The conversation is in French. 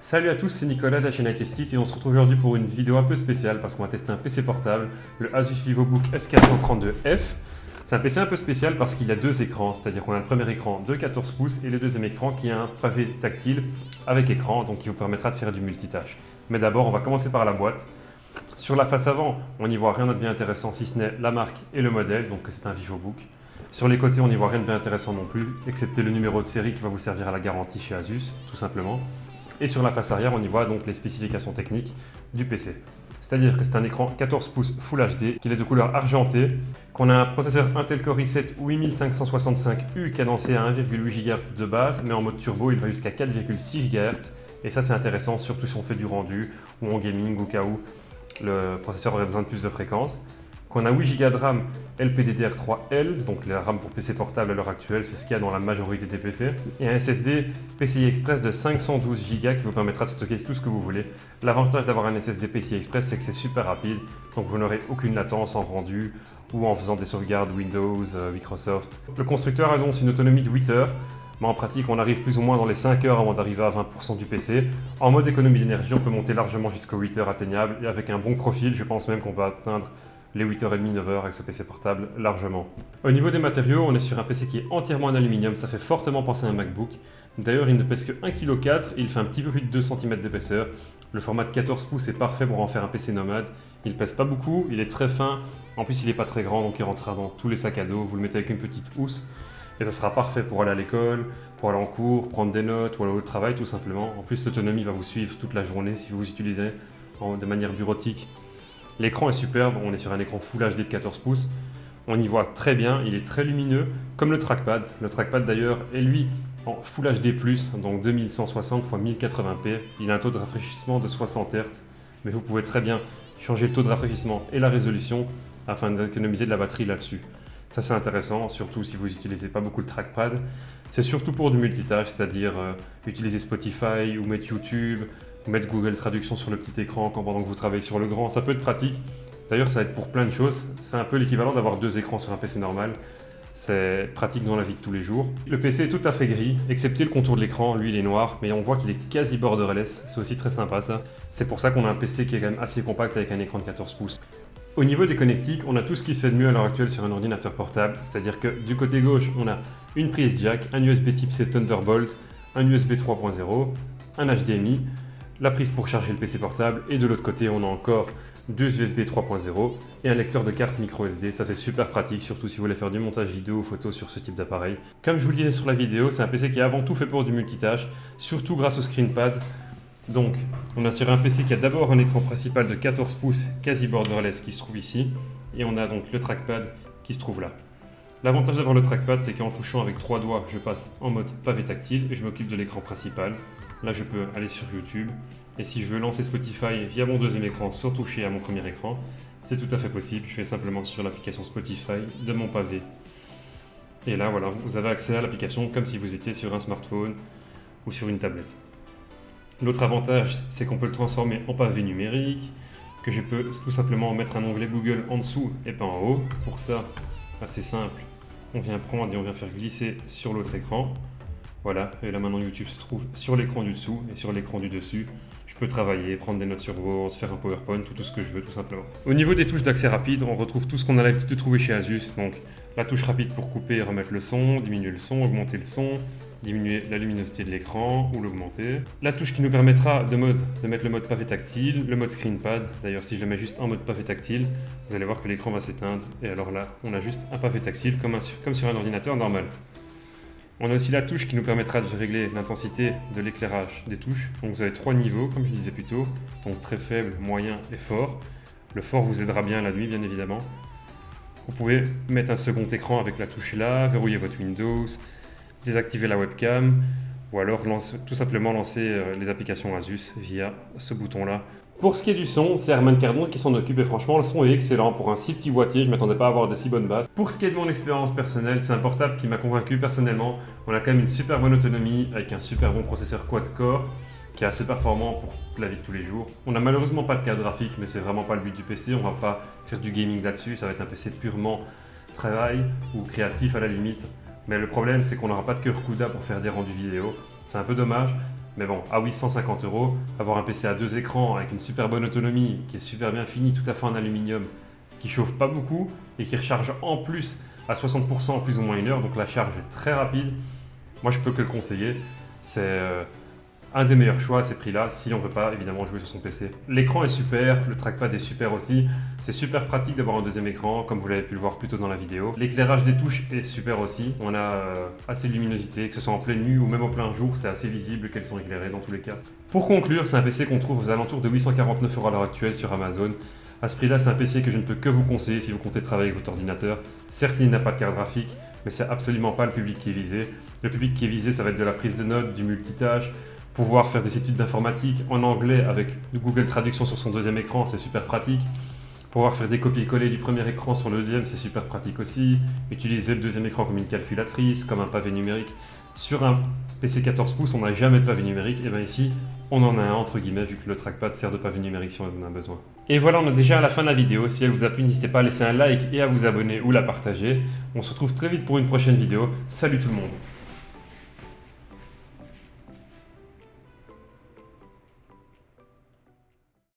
Salut à tous, c'est Nicolas de la chaîne iTestit et on se retrouve aujourd'hui pour une vidéo un peu spéciale parce qu'on va tester un PC portable, le Asus VivoBook S432F. C'est un PC un peu spécial parce qu'il a deux écrans, c'est-à-dire qu'on a le premier écran de 14 pouces et le deuxième écran qui a un pavé tactile avec écran, donc qui vous permettra de faire du multitâche. Mais d'abord, on va commencer par la boîte. Sur la face avant, on n'y voit rien de bien intéressant si ce n'est la marque et le modèle, donc c'est un VivoBook. Sur les côtés, on n'y voit rien de bien intéressant non plus, excepté le numéro de série qui va vous servir à la garantie chez Asus, tout simplement. Et sur la face arrière, on y voit donc les spécifications techniques du PC. C'est-à-dire que c'est un écran 14 pouces Full HD, qu'il est de couleur argentée, qu'on a un processeur Intel Core i7 8565U cadencé à 1,8 GHz de base, mais en mode turbo, il va jusqu'à 4,6 GHz. Et ça, c'est intéressant, surtout si on fait du rendu ou en gaming, au cas où le processeur aurait besoin de plus de fréquences. Qu'on a 8 Go de RAM LPDDR3L, donc la RAM pour PC portable à l'heure actuelle, c'est ce qu'il y a dans la majorité des PC, et un SSD PCI Express de 512 Go qui vous permettra de stocker tout ce que vous voulez. L'avantage d'avoir un SSD PCI Express, c'est que c'est super rapide, donc vous n'aurez aucune latence en rendu ou en faisant des sauvegardes Windows, Microsoft. Le constructeur annonce une autonomie de 8 heures, mais en pratique, on arrive plus ou moins dans les 5 heures avant d'arriver à 20% du PC. En mode économie d'énergie, on peut monter largement jusqu'aux 8 heures atteignables, et avec un bon profil, je pense même qu'on peut atteindre les 8h30, 9h avec ce PC portable largement. Au niveau des matériaux, on est sur un PC qui est entièrement en aluminium, ça fait fortement penser à un MacBook. D'ailleurs, il ne pèse que 1,4 kg et il fait un petit peu plus de 2 cm d'épaisseur. Le format de 14 pouces est parfait pour en faire un PC nomade. Il pèse pas beaucoup, il est très fin, en plus il n'est pas très grand donc il rentrera dans tous les sacs à dos. Vous le mettez avec une petite housse et ça sera parfait pour aller à l'école, pour aller en cours, prendre des notes ou aller au travail tout simplement. En plus, l'autonomie va vous suivre toute la journée si vous utilisez de manière bureautique. L'écran est superbe, on est sur un écran Full HD de 14 pouces. On y voit très bien, il est très lumineux, comme le trackpad. Le trackpad d'ailleurs est lui en Full HD+, donc 2160 x 1080p. Il a un taux de rafraîchissement de 60 Hz, mais vous pouvez très bien changer le taux de rafraîchissement et la résolution afin d'économiser de la batterie là-dessus. Ça c'est intéressant, surtout si vous n'utilisez pas beaucoup le trackpad. C'est surtout pour du multitâche, c'est-à-dire utiliser Spotify ou mettre YouTube, mettre Google Traduction sur le petit écran pendant que vous travaillez sur le grand, ça peut être pratique. D'ailleurs, ça va être pour plein de choses. C'est un peu l'équivalent d'avoir deux écrans sur un PC normal. C'est pratique dans la vie de tous les jours. Le PC est tout à fait gris, excepté le contour de l'écran, lui il est noir, mais on voit qu'il est quasi borderless, c'est aussi très sympa ça. C'est pour ça qu'on a un PC qui est quand même assez compact avec un écran de 14 pouces. Au niveau des connectiques, on a tout ce qui se fait de mieux à l'heure actuelle sur un ordinateur portable, c'est-à-dire que du côté gauche, on a une prise jack, un USB type C Thunderbolt, un USB 3.0, un HDMI, la prise pour charger le PC portable, et de l'autre côté on a encore deux USB 3.0 et un lecteur de carte micro SD. Ça c'est super pratique, surtout si vous voulez faire du montage vidéo ou photo sur ce type d'appareil. Comme je vous le disais sur la vidéo, c'est un PC qui est avant tout fait pour du multitâche, surtout grâce au ScreenPad. Donc on a sur un PC qui a d'abord un écran principal de 14 pouces quasi borderless qui se trouve ici, et on a donc le trackpad qui se trouve là. L'avantage d'avoir le trackpad, c'est qu'en touchant avec 3 doigts, je passe en mode pavé tactile et je m'occupe de l'écran principal. Là, je peux aller sur YouTube. Et si je veux lancer Spotify via mon deuxième écran sans toucher à mon premier écran, c'est tout à fait possible. Je fais simplement sur l'application Spotify de mon pavé. Et là, voilà, vous avez accès à l'application comme si vous étiez sur un smartphone ou sur une tablette. L'autre avantage, c'est qu'on peut le transformer en pavé numérique, que je peux tout simplement mettre un onglet Google en dessous et pas en haut. Pour ça, assez simple, on vient prendre et on vient faire glisser sur l'autre écran. Voilà, et là maintenant YouTube se trouve sur l'écran du dessous et sur l'écran du dessus. Je peux travailler, prendre des notes sur Word, faire un PowerPoint, tout ce que je veux tout simplement. Au niveau des touches d'accès rapide, on retrouve tout ce qu'on a l'habitude de trouver chez Asus. Donc la touche rapide pour couper et remettre le son, diminuer le son, augmenter le son, diminuer la luminosité de l'écran ou l'augmenter. La touche qui nous permettra de mettre le mode pavé tactile, le mode ScreenPad. D'ailleurs, si je le mets juste en mode pavé tactile, vous allez voir que l'écran va s'éteindre. Et alors là, on a juste un pavé tactile comme sur un ordinateur normal. On a aussi la touche qui nous permettra de régler l'intensité de l'éclairage des touches. Donc vous avez 3 niveaux, comme je disais plus tôt, donc très faible, moyen et fort. Le fort vous aidera bien la nuit, bien évidemment. Vous pouvez mettre un second écran avec la touche là, verrouiller votre Windows, désactiver la webcam, ou alors tout simplement lancer les applications Asus via ce bouton-là. Pour ce qui est du son, c'est Herman Cardon qui s'en occupe et franchement le son est excellent pour un si petit boîtier, je ne m'attendais pas à avoir de si bonnes basses. Pour ce qui est de mon expérience personnelle, c'est un portable qui m'a convaincu personnellement. On a quand même une super bonne autonomie avec un super bon processeur quad-core qui est assez performant pour la vie de tous les jours. On n'a malheureusement pas de carte graphique, mais c'est vraiment pas le but du PC, on va pas faire du gaming là-dessus, ça va être un PC purement travail ou créatif à la limite. Mais le problème c'est qu'on n'aura pas de cœur CUDA pour faire des rendus vidéo, c'est un peu dommage. Mais bon, à 850 €, avoir un PC à 2 écrans avec une super bonne autonomie, qui est super bien fini, tout à fait en aluminium, qui chauffe pas beaucoup et qui recharge en plus à 60% en plus ou moins 1 heure, donc la charge est très rapide. Moi, je peux que le conseiller. C'est un des meilleurs choix à ces prix-là, si on ne veut pas évidemment jouer sur son PC. L'écran est super, le trackpad est super aussi. C'est super pratique d'avoir un deuxième écran, comme vous l'avez pu le voir plus tôt dans la vidéo. L'éclairage des touches est super aussi. On a assez de luminosité, que ce soit en pleine nuit ou même en plein jour, c'est assez visible qu'elles sont éclairées dans tous les cas. Pour conclure, c'est un PC qu'on trouve aux alentours de 849 € à l'heure actuelle sur Amazon. À ce prix-là, c'est un PC que je ne peux que vous conseiller si vous comptez travailler avec votre ordinateur. Certes, il n'a pas de carte graphique, mais c'est absolument pas le public qui est visé. Le public qui est visé, ça va être de la prise de notes, du multitâche, pouvoir faire des études d'informatique en anglais avec Google Traduction sur son deuxième écran, c'est super pratique. Pouvoir faire des copier-coller du premier écran sur le deuxième, c'est super pratique aussi. Utiliser le deuxième écran comme une calculatrice, comme un pavé numérique. Sur un PC 14 pouces, on n'a jamais de pavé numérique, et bien ici, on en a un entre guillemets, vu que le trackpad sert de pavé numérique si on en a besoin. Et voilà, on est déjà à la fin de la vidéo. Si elle vous a plu, n'hésitez pas à laisser un like et à vous abonner ou la partager. On se retrouve très vite pour une prochaine vidéo. Salut tout le monde!